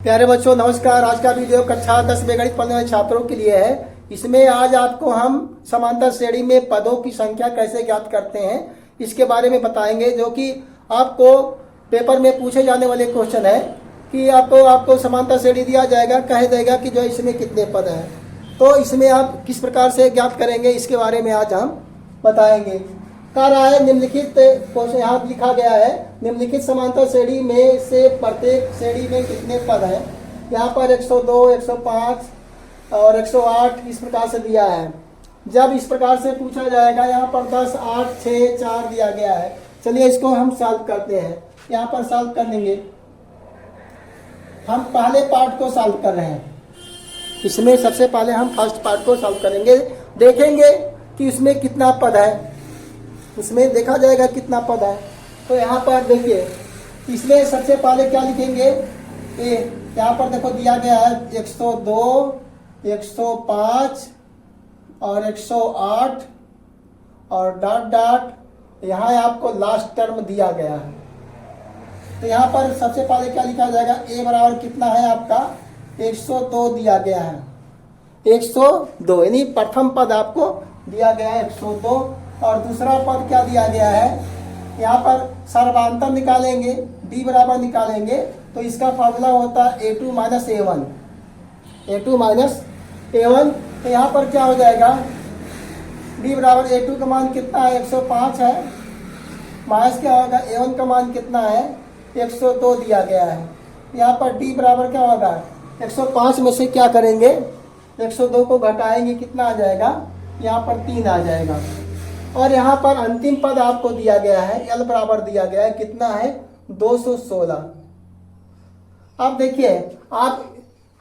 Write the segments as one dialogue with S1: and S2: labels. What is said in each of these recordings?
S1: प्यारे बच्चों नमस्कार। आज का वीडियो कक्षा 10 में गणित पढ़ने वाले छात्रों के लिए है। इसमें आज आपको हम समांतर श्रेणी में पदों की संख्या कैसे ज्ञात करते हैं इसके बारे में बताएंगे, जो कि आपको पेपर में पूछे जाने वाले क्वेश्चन है कि आपको समांतर श्रेणी दिया जाएगा, कह देगा कि जो इसमें कितने पद हैं, तो इसमें आप किस प्रकार से ज्ञात करेंगे इसके बारे में आज हम बताएंगे। कह रहा है निम्नलिखित क्वेश्चन यहाँ लिखा गया है, निम्नलिखित समांतर श्रेणी में से प्रत्येक श्रेणी में कितने पद हैं। यहाँ पर 102, 105 और 108 इस प्रकार से दिया है। जब इस प्रकार से पूछा जाएगा, यहाँ पर 10, 8, 6, 4 दिया गया है। चलिए इसको हम सॉल्व करते हैं। यहाँ पर सॉल्व कर लेंगे। हम पहले पार्ट को सॉल्व कर रहे हैं। इसमें सबसे पहले हम फर्स्ट पार्ट को सॉल्व करेंगे, देखेंगे कि इसमें कितना पद है। इसमें देखा जाएगा कितना पद है। तो यहाँ पर देखिए, इसमें सबसे पहले क्या लिखेंगे, यहाँ पर देखो दिया गया है 102, 105 और 108 और डॉट डॉट यहाँ आपको लास्ट टर्म दिया गया है। तो यहाँ पर सबसे पहले क्या लिखा जाएगा, ए बराबर कितना है आपका 102 दिया गया है। 102 यानी प्रथम पद आपको दिया गया है 102। और दूसरा पद क्या दिया गया है, यहाँ पर सर्वांतर निकालेंगे, d बराबर निकालेंगे, तो इसका फॉर्मूला होता है a2 minus a1, a2 minus a1। तो यहाँ पर क्या हो जाएगा, d बराबर a2 का मान कितना है 105 है, माइनस क्या होगा a1 का मान कितना है 102 दिया गया है। यहाँ पर d बराबर क्या होगा 105 में से क्या करेंगे 102 को घटाएंगे, कितना आ जाएगा, यहाँ पर 3 आ जाएगा। और यहाँ पर अंतिम पद आपको दिया गया है, L बराबर दिया गया है, कितना है 216। अब देखिए, आप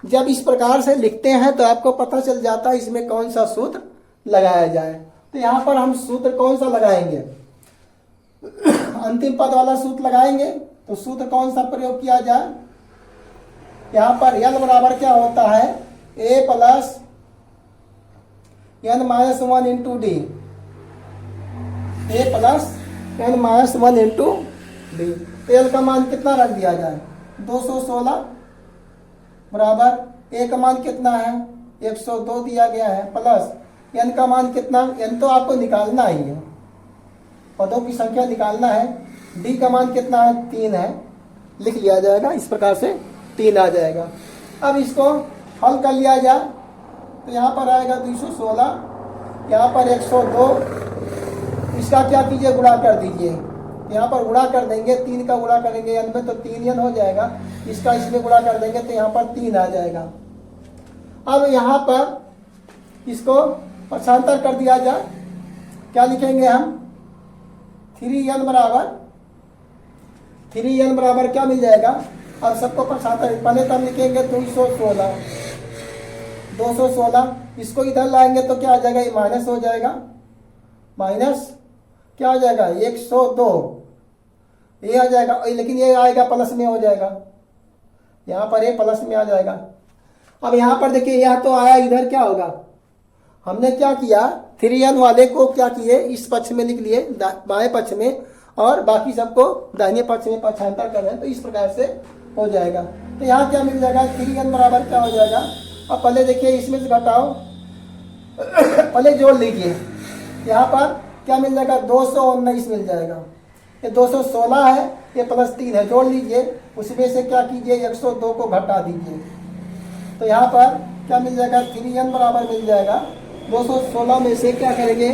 S1: जब इस प्रकार से लिखते हैं तो आपको पता चल जाता है इसमें कौन सा सूत्र लगाया जाए। तो यहाँ पर हम सूत्र कौन सा लगाएंगे, अंतिम पद वाला सूत्र लगाएंगे। तो सूत्र कौन सा प्रयोग किया जाए, यहाँ पर L बराबर क्या होता है a plus n minus 1 into D, a plus n minus 1 into D. L का मान कितना रख दिया जाए 216 बराबर a का मान कितना है 102 दिया गया है, प्लस n का मान कितना, n तो आपको निकालना ही है, पदों की संख्या निकालना है। d का मान कितना है 3 है, लिख लिया जाएगा इस प्रकार से 3 आ जाएगा। अब इसको हल कर लिया जाए तो यहाँ पर आएगा 216, यहाँ पर 102, इसका क्या कीजिए गुणा कर दीजिए। यहाँ पर गुणा कर देंगे, 3 का गुणा करेंगे n में तो 3n हो जाएगा, इसका इसमें गुणा कर देंगे तो यहाँ पर 3 आ जाएगा। अब यहाँ पर इसको पक्षांतर कर दिया जाए, क्या लिखेंगे हम 3n बराबर क्या मिल जाएगा। अब सबको पक्षांतर पहले तब लिखेंगे 216, इसको इधर लाएंगे तो क्या आ जाएगा, ये माइनस हो जाएगा, माइनस क्या हो जाएगा 102, ये आ जाएगा, लेकिन ये आएगा प्लस में हो जाएगा, यहाँ पर ये प्लस में आ जाएगा। अब यहाँ पर देखिए, यहाँ तो आया, इधर क्या होगा, हमने क्या किया 3n वाले को क्या किए इस पक्ष में लिख लिए बाएं पक्ष में, और बाकी सबको दाहिने पक्ष में पक्षांतर कर रहे हैं, तो इस प्रकार से हो जाएगा। तो यहाँ क्या मिल जाएगा 3n बराबर क्या हो जाएगा। अब पहले देखिए इसमें से घटाओ, पहले जोड़ लीजिए, यहाँ पर क्या मिल जाएगा 219 मिल जाएगा। ये 216 है, ये प्लस 3 है, जोड़ लीजिए, उसमें से क्या कीजिए 102 को घटा दीजिए। तो यहाँ पर क्या मिल जाएगा 3n बराबर मिल जाएगा 216 में से क्या करेंगे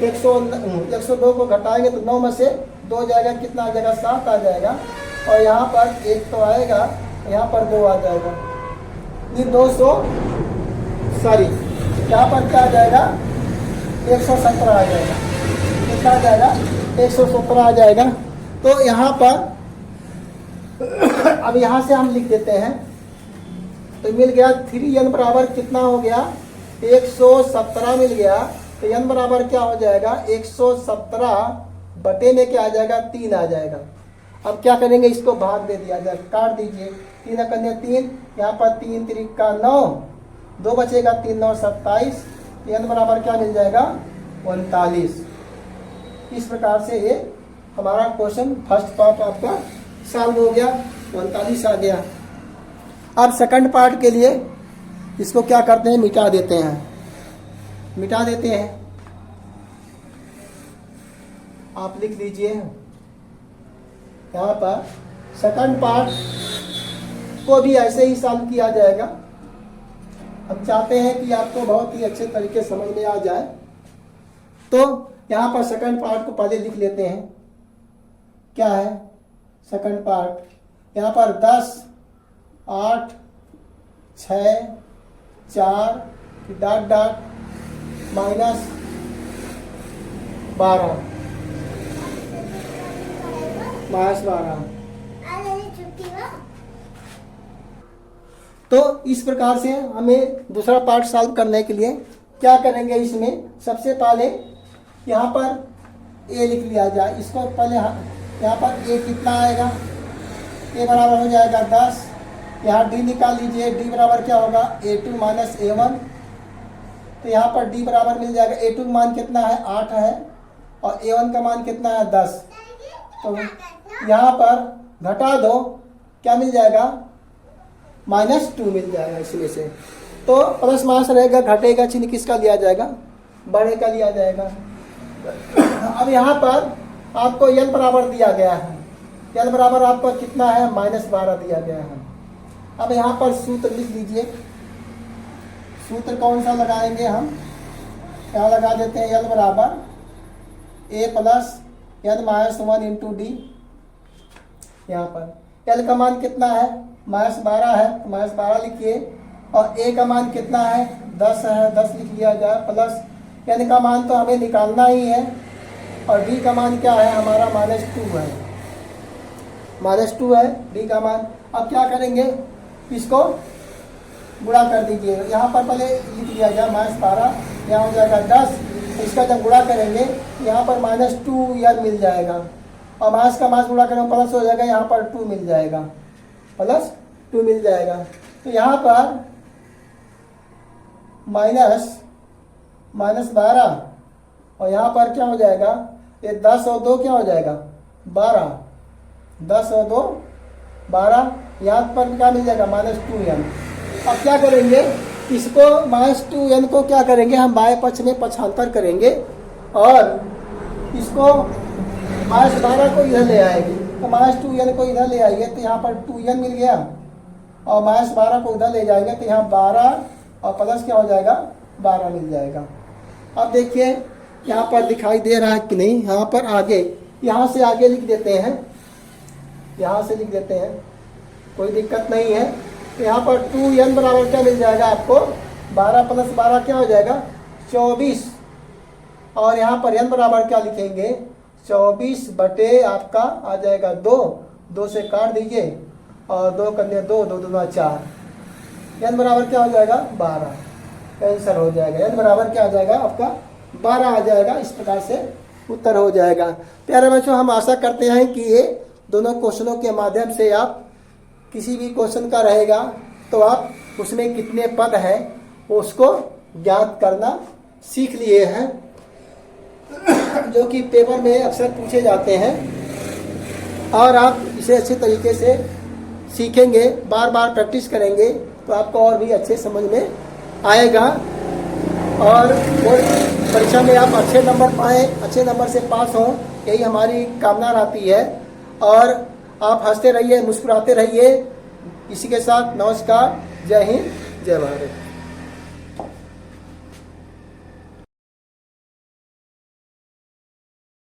S1: 102 को घटाएंगे तो 9 में से 2 जाएगा, कितना आ जाएगा 7 आ जाएगा, और यहाँ पर 1 तो आएगा, यहाँ पर 2 आ जाएगा, ये 200 यहाँ पर क्या आ जाएगा 117 आ जाएगा, कितना आ जाएगा 117 आ जाएगा। तो यहाँ पर अब यहाँ से हम लिख देते हैं, तो मिल गया 3n बराबर कितना हो गया 117 मिल गया। तो n बराबर क्या हो जाएगा 117 बटे में क्या आ जाएगा 3 आ जाएगा। अब क्या करेंगे, इसको भाग दे दिया जाए, काट दीजिए, 3 कन्या 3, यहाँ पर 3 त्रिका 9, 2 बचेगा, 3 9 27, n बराबर क्या मिल जाएगा 39। इस प्रकार से ये हमारा क्वेश्चन फर्स्ट पार्ट आपका सॉल्व हो गया, 39 आ गया। अब सेकंड पार्ट के लिए इसको क्या करते हैं, मिटा देते हैं। आप लिख लीजिए यहाँ पर सेकंड पार्ट को भी ऐसे ही सॉल्व किया जाएगा। हम चाहते हैं कि आपको बहुत ही अच्छे तरीके समझ में आ जाए, तो यहाँ पर सेकंड पार्ट को पहले लिख लेते हैं। क्या है सेकंड पार्ट, यहाँ पर 10, 8, 6, 4 डॉट डॉट -12 -12। तो इस प्रकार से हमें दूसरा पार्ट सॉल्व करने के लिए क्या करेंगे, इसमें सबसे पहले यहाँ पर ए लिख लिया जाए। इसको पहले यहाँ पर ए कितना आएगा, ए बराबर हो जाएगा 10। यहाँ डी निकाल लीजिए, डी बराबर क्या होगा A2 - A1। तो यहाँ पर डी बराबर मिल जाएगा, A2 का मान कितना है 8 है और A1 का मान कितना है 10। तो यहाँ पर घटा दो, क्या मिल जाएगा -2 मिल जाएगा इसमें से। तो प्लस माइनस रहेगा, घटेगा चिन्ह किसका लिया जाएगा, बड़े का लिया जाएगा। अब यहाँ पर आपको L बराबर दिया गया है, L बराबर आपका कितना है -12 दिया गया है। अब यहाँ पर सूत्र लिख लीजिए। सूत्र कौन सा लगाएंगे हम, क्या लगा देते हैं, L बराबर A + N - 1 × D। यहाँ पर L का मान कितना है -12 है, -12 लिखिए, और A का मान कितना है 10 है, 10 लिख लिया जाए, प्लस N का मान तो हमें निकालना ही है, और D का मान क्या है हमारा -2 है, -2 है D का मान। अब क्या करेंगे, इसको गुणा कर दीजिए। यहाँ पर पहले लिख लिया जाए -12, यहाँ हो जाएगा 10। इसका जब गुणा करेंगे यहाँ पर -2 मिल जाएगा, और माइनस का माइनस गुणा करेंगे प्लस हो जाएगा, यहाँ पर 2 मिल जाएगा, +2 मिल जाएगा। तो यहाँ पर -12 और यहाँ पर क्या हो जाएगा, ये 10 और 2 क्या हो जाएगा 12, 10 और 2 12, यहाँ पर क्या मिल जाएगा -2n। अब क्या करेंगे, इसको -2n को क्या करेंगे, हम बाएं पक्ष में पक्षांतर करेंगे और इसको -12 को इधर ले आएंगे। तो -2n को इधर ले आइए तो यहाँ पर 2n मिल गया, और -12 को उधर ले जाएंगे तो यहाँ 12 और प्लस क्या हो जाएगा 12 मिल जाएगा। अब देखिए यहाँ पर दिखाई दे रहा है कि नहीं, यहाँ पर आगे, यहाँ से आगे लिख देते हैं, यहाँ से लिख देते हैं, कोई दिक्कत नहीं है। तो यहाँ पर 2n बराबर क्या मिल जाएगा आपको, 12 + 12 क्या हो जाएगा 24, और यहाँ पर n बराबर क्या लिखेंगे 24 बटे आपका आ जाएगा 2 से काट दीजिए, और 2 कन्या 2, 2 दूना 4, n बराबर क्या हो जाएगा 12, कैंसर हो जाएगा। n बराबर क्या आ जाएगा आपका 12 आ जाएगा। इस प्रकार से उत्तर हो जाएगा। प्यारे बच्चों, हम आशा करते हैं कि ये दोनों क्वेश्चनों के माध्यम से आप किसी भी क्वेश्चन का रहेगा तो आप उसमें कितने पद हैं उसको ज्ञात करना सीख लिए हैं, जो कि पेपर में अक्सर पूछे जाते हैं, और आप इसे अच्छे तरीके से सीखेंगे, बार बार प्रैक्टिस करेंगे तो आपको और भी अच्छे समझ में आएगा, और परीक्षा में आप अच्छे नंबर पाएँ, अच्छे नंबर से पास हों, यही हमारी कामना रहती है। और आप हंसते रहिए, मुस्कुराते रहिए। इसी के साथ नमस्कार, जय हिंद, जय भारत।